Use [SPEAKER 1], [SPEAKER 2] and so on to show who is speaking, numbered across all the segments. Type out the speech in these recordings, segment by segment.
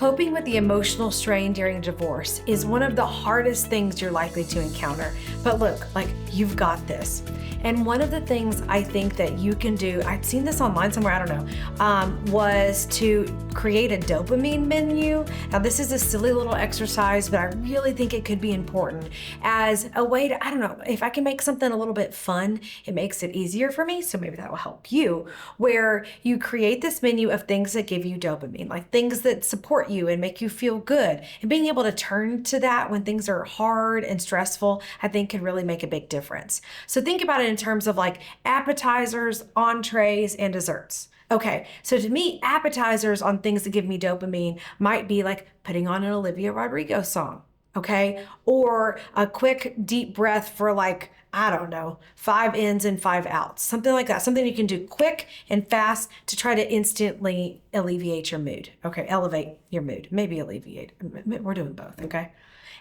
[SPEAKER 1] Coping with the emotional strain during a divorce is one of the hardest things you're likely to encounter. But look, you've got this. And one of the things I think that you can do, I'd seen this online somewhere, I don't know, was to create a dopamine menu. Now this is a silly little exercise, but I really think it could be important as a way to, I don't know, if I can make something a little bit fun, it makes it easier for me. So maybe that will help you, where you create this menu of things that give you dopamine, like things that support you and make you feel good. And being able to turn to that when things are hard and stressful, I think can really make a big difference. So think about it in terms of like appetizers, entrees, and desserts. Okay, so to me, appetizers on things that give me dopamine might be like putting on an Olivia Rodrigo song, okay? Or a quick deep breath for like, I don't know, 5 ins and 5 outs, something like that. Something you can do quick and fast to try to instantly alleviate your mood. Okay, elevate your mood, maybe alleviate. We're doing both, okay?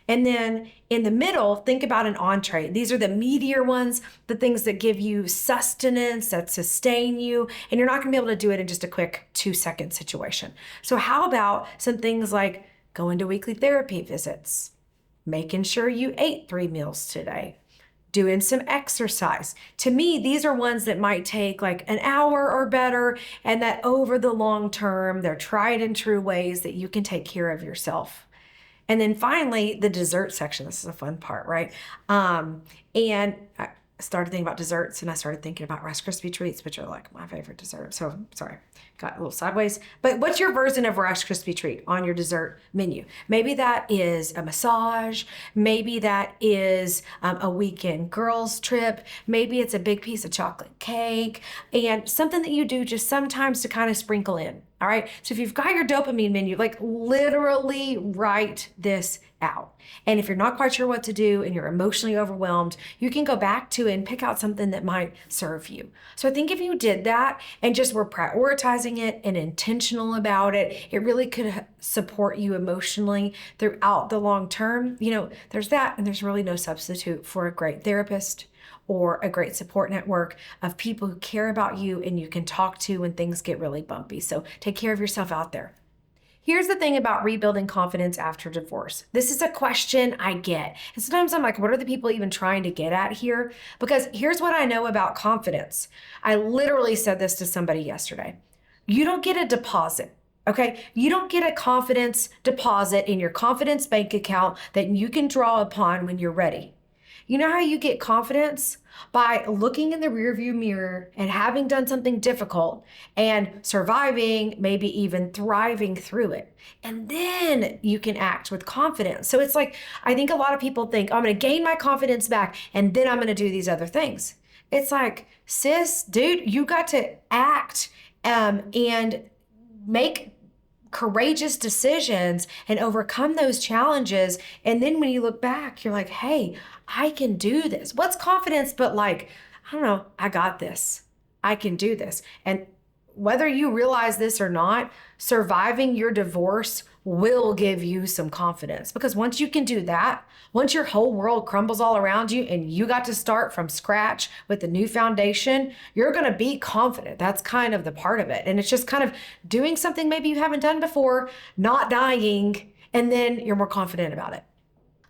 [SPEAKER 1] And then in the middle, think about an entree. These are the meatier ones, the things that give you sustenance, that sustain you, and you're not gonna be able to do it in just a quick 2-second situation. So how about some things like going to weekly therapy visits, making sure you ate 3 meals today, doing some exercise. To me, these are ones that might take like an hour or better, and that over the long term, they're tried and true ways that you can take care of yourself. And then finally, the dessert section. This is a fun part, right? And I started thinking about desserts, and I started thinking about Rice Krispie treats, which are like my favorite dessert. So sorry, got a little sideways. But what's your version of Rice Krispie treat on your dessert menu? Maybe that is a massage. Maybe that is a weekend girls trip. Maybe it's a big piece of chocolate cake, and something that you do just sometimes to kind of sprinkle in. All right. So if you've got your dopamine menu, like literally write this out. And if you're not quite sure what to do and you're emotionally overwhelmed, you can go back to it and pick out something that might serve you. So I think if you did that and just were prioritizing it and intentional about it, it really could support you emotionally throughout the long term. You know, there's that, and there's really no substitute for a great therapist or a great support network of people who care about you and you can talk to when things get really bumpy. So take care of yourself out there. Here's the thing about rebuilding confidence after divorce. This is a question I get. And sometimes I'm like, what are the people even trying to get at here? Because here's what I know about confidence. I literally said this to somebody yesterday. You don't get a deposit. Okay, you don't get a confidence deposit in your confidence bank account that you can draw upon when you're ready. You know how you get confidence? By looking in the rearview mirror and having done something difficult and surviving, maybe even thriving through it. And then you can act with confidence. So it's like, I think a lot of people think, I'm going to gain my confidence back and then I'm going to do these other things. It's like, sis, dude, you got to act and make courageous decisions and overcome those challenges. And then when you look back, you're like, hey, I can do this. What's confidence but like, I don't know, I got this. I can do this. And whether you realize this or not, surviving your divorce will give you some confidence, because once you can do that, once your whole world crumbles all around you and you got to start from scratch with a new foundation, you're going to be confident. That's kind of the part of it. And it's just kind of doing something maybe you haven't done before, not dying, and then you're more confident about it.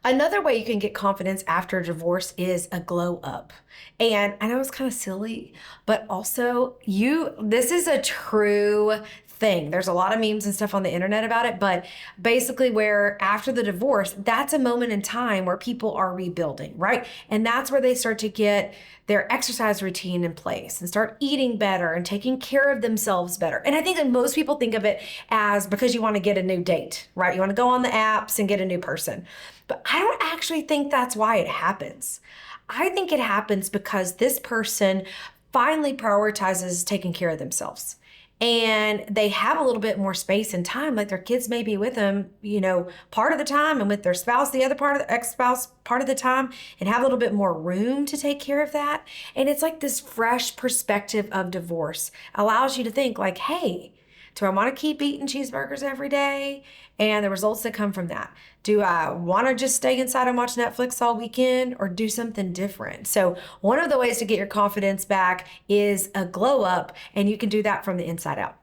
[SPEAKER 1] Another way you can get confidence after a divorce is a glow up. And I know it's kind of silly, but also this is a true thing. There's a lot of memes and stuff on the internet about it, but basically where after the divorce, that's a moment in time where people are rebuilding, right? And that's where they start to get their exercise routine in place and start eating better and taking care of themselves better. And I think that most people think of it as because you want to get a new date, right? You want to go on the apps and get a new person. But I don't actually think that's why it happens. I think it happens because this person finally prioritizes taking care of themselves. And they have a little bit more space and time, like their kids may be with them, part of the time, and with their spouse, the other part of the ex-spouse part of the time, and have a little bit more room to take care of that. And it's like this fresh perspective of divorce allows you to think like, hey, do I want to keep eating cheeseburgers every day? And the results that come from that. Do I want to just stay inside and watch Netflix all weekend, or do something different? So one of the ways to get your confidence back is a glow up, and you can do that from the inside out.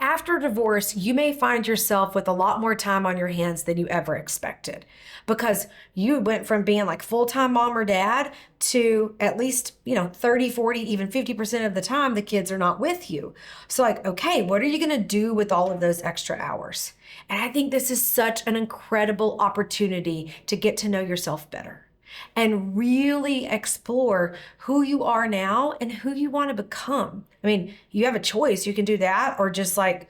[SPEAKER 1] After divorce, you may find yourself with a lot more time on your hands than you ever expected because you went from being like full-time mom or dad to at least, 30, 40, even 50% of the time the kids are not with you. So like, okay, what are you going to do with all of those extra hours? And I think this is such an incredible opportunity to get to know yourself better and really explore who you are now and who you want to become. I mean, you have a choice. You can do that or just like,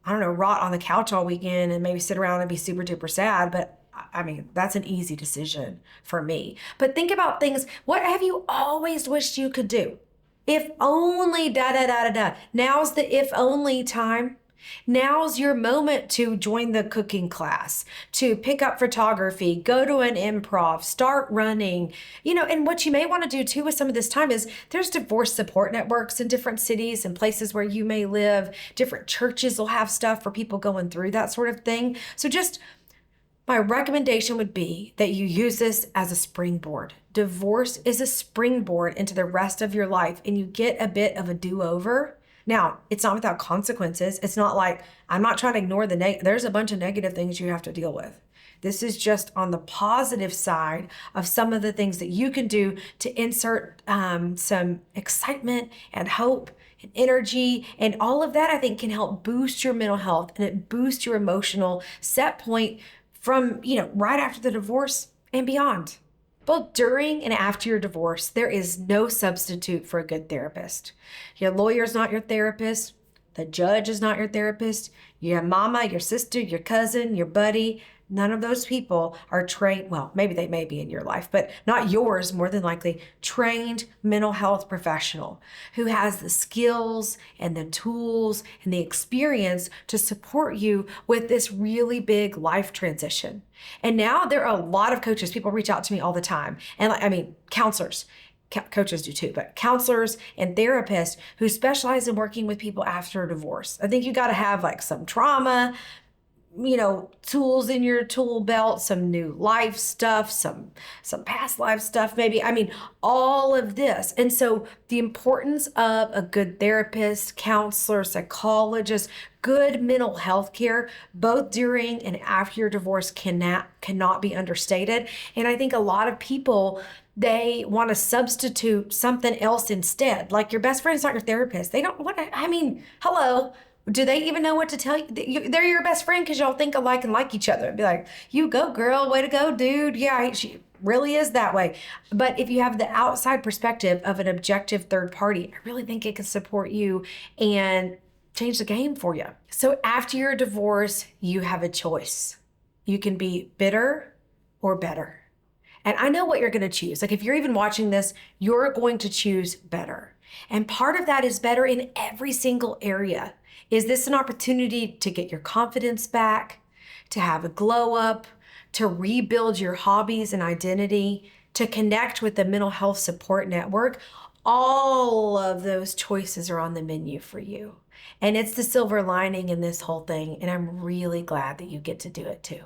[SPEAKER 1] I don't know, rot on the couch all weekend and maybe sit around and be super duper sad. But I mean, that's an easy decision for me. But think about things. What have you always wished you could do? If only da da da da da. Now's the if only time. Now's your moment to join the cooking class, to pick up photography, go to an improv, start running, and what you may want to do too with some of this time is there's divorce support networks in different cities and places where you may live. Different churches will have stuff for people going through that sort of thing. So just my recommendation would be that you use this as a springboard. Divorce is a springboard into the rest of your life, and you get a bit of a do-over. Now, it's not without consequences. It's not like, I'm not trying to ignore there's a bunch of negative things you have to deal with. This is just on the positive side of some of the things that you can do to insert some excitement and hope and energy. And all of that, I think, can help boost your mental health and it boosts your emotional set point from, right after the divorce and beyond. Both during and after your divorce, there is no substitute for a good therapist. Your lawyer's not your therapist. The judge is not your therapist. Your mama, your sister, your cousin, your buddy, none of those people are trained. Well, maybe they may be in your life, but not yours, more than likely, trained mental health professional who has the skills and the tools and the experience to support you with this really big life transition. And now there are a lot of coaches. People reach out to me all the time. And counselors. Coaches do too, but counselors and therapists who specialize in working with people after a divorce. I think you got to have like some trauma, tools in your tool belt, some new life stuff, some past life stuff, maybe. All of this. And so the importance of a good therapist, counselor, psychologist, good mental health care, both during and after your divorce cannot be understated. And I think a lot of people, they want to substitute something else instead. Like your best friend's not your therapist. They don't hello. Do they even know what to tell you? They're your best friend because y'all think alike and like each other. Be like, you go girl, way to go, dude. Yeah, she really is that way. But if you have the outside perspective of an objective third party, I really think it can support you and change the game for you. So after your divorce, you have a choice. You can be bitter or better. And I know what you're going to choose. Like if you're even watching this, you're going to choose better. And part of that is better in every single area. Is this an opportunity to get your confidence back, to have a glow up, to rebuild your hobbies and identity, to connect with the mental health support network? All of those choices are on the menu for you. And it's the silver lining in this whole thing. And I'm really glad that you get to do it too.